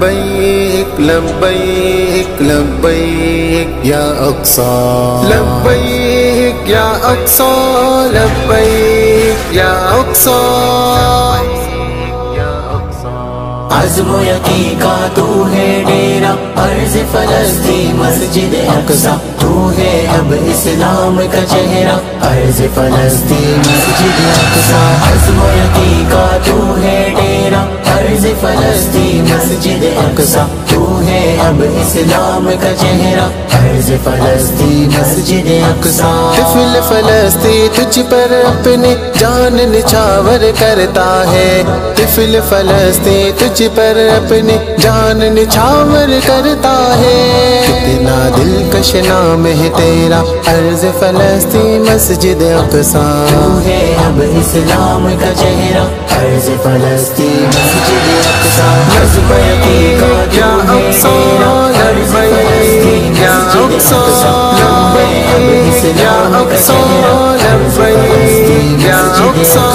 لبیک لبیک لبیک یا اقصی لبیک یا اقصی لبیک یا اقصی عزم و یقین کا تو ہے ڈیرا عرض فلسطین مسجد اقصی تو ہے اب اسلام کا چہرہ عرض فلسطین مسجد اقصی عزم و یقین کا تو ہے ڈیرا عرض فلسطین مسجد اقصی تو ہے اب اسلام کا چہرہ عرض فلسطین مسجد اقصی طفل فلسطین تجھ پر اپنی جان نچھاور کرتا ہے طفل فلسطین تجھ پر اپنی جان نچھاور کرتا ہے کتنا دلکش نام ہے تیرا عرض فلسطین مسجد اقصی تو ہے اب اسلام کا چہرہ عرض فلسطین مسجد اقصی عزم و یقین کا یا اقصی لبیک یا اقصی لبیک یا اقصی لبیک یا اقصی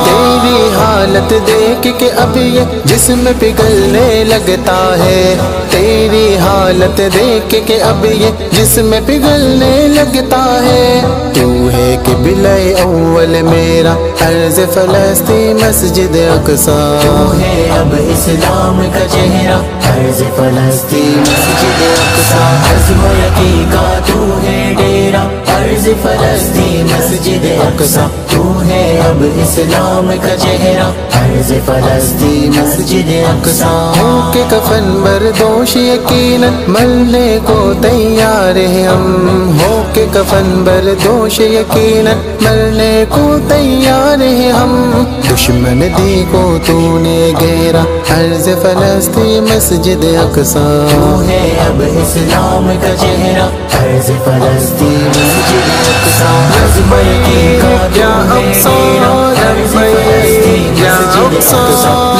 تیری حالت دیکھ کے اب یہ جسم پگھلنے لگتا ہے تیری حالت دیکھ کے اب یہ جسم پگھلنے لگتا ہے تو ہے قبلہ اول میرا عرض فلسطین مسجد اقصی تو ہے اب اسلام کا چہرہ عرض فلسطین مسجد اقصی عزم و یقین کا تو ہے ڈیرا عرض فلسطین مسجد اقصی تو ہے اب اسلام کا چہرہ عرض فلسطین مسجد اقصی ہو کے کفن بردوش یقیناً مرنے کو تیار ہیں ہم ہو کے کفن بردوش یقیناً مرنے کو تیار ہیں ہم دشمن دی کو تو نے گھیرا عرض فلسطین مسجد اقصی تو ہے اب اسلام کا چہرہ عرض فلسطین مسجد اقصی عزم و یقین کا یا اقصی لبیک یا اقصی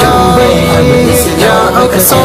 لبیک یا اقصی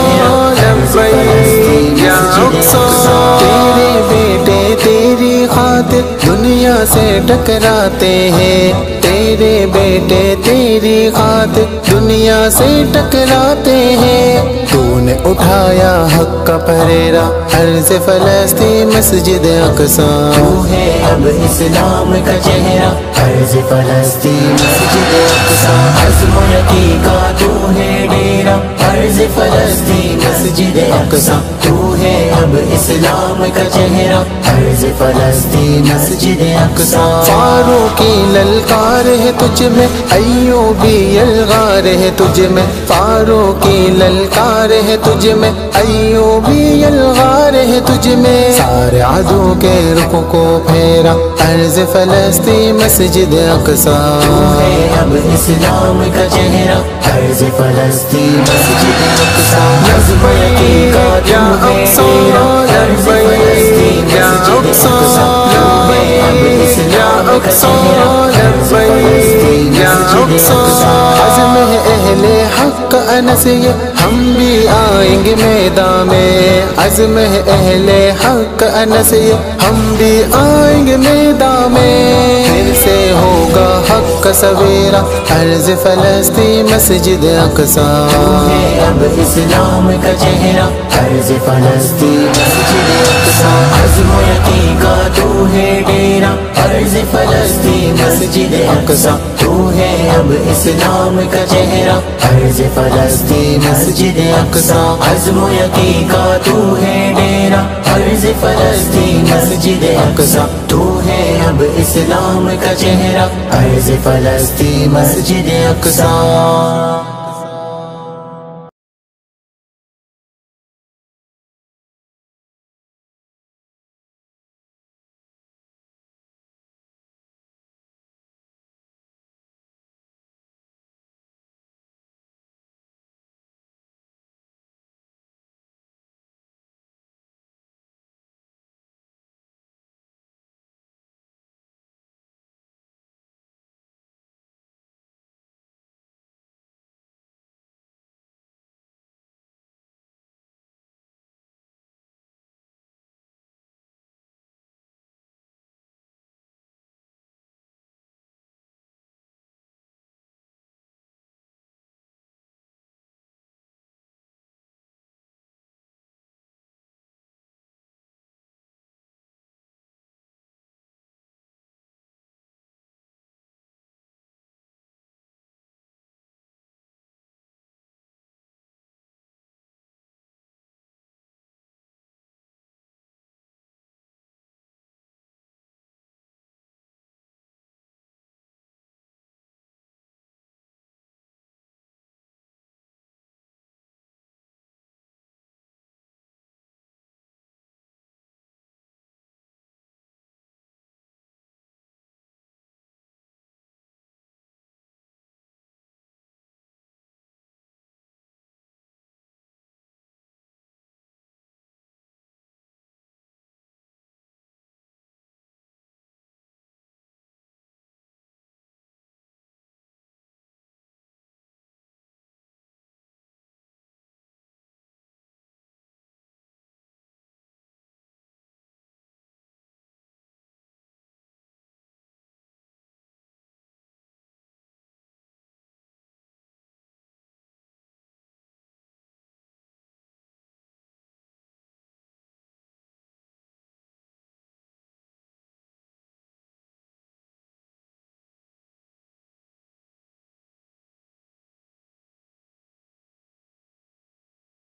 لبیک یا اقصی تیرے بیٹے تیری خاطر دنیا سے ٹکراتے ہیں تیرے بیٹے تیری خاطر دنیا سے ٹکراتے ہیں تو نے اٹھایا حق کا پہریرا عرض فلسطین مسجد اقصی تو ہے اب اسلام کا چہرہ عرض فلسطین مسجد اقصی عزم و یقین کا تو ہے ڈیرا عرض فلسطین مسجد اقصی تو ہے اب اسلام کا چہرہ عرض فلسطین مسجد اقصی فاروقی للکار ہے تجھ میں ایوبی یلغار ہے تجھ میں فاروقی للکار ہے تجھ میں ایوبی یلغار ہے تجھ میں سارے عدو کے رخ کو پھیرا عرض فلسطین مسجد اقصی تو ہے اب اسلام کا چہرہ عرض فلسطین مسجد اقصی عزم و یقین کا یا تو ہے اقصی ڈیرا عرض فلسطین یا مسجد اقصی اقصی تو ہے اب اسلام کا چہرہ عرض فلسطین یا مسجد اقصی اقصی عزم ہے اہل حق انس یہ ہم بھی آئیں گے میدان میں عزم ہے اہل حق انس یہ ہم بھی آئیں گے میدان میں پھر سے ہوگا حق کا سویرا عرض فلسطین مسجد اقصی تو ہے اب اسلام کا چہرہ عرض فلسطین مسجد اقصی عزم و یقین کا تو ہے ڈیرا عرض فلسطین مسجد اقصی تو ہے اب اسلام کا چہرہ عرض فلسطین مسجد اقصی عزم و یقین کا تو ہے ڈیرا عرض فلسطین مسجد اقصی تو ہے اب اسلام کا چہرہ عرض فلسطین مسجد اقصی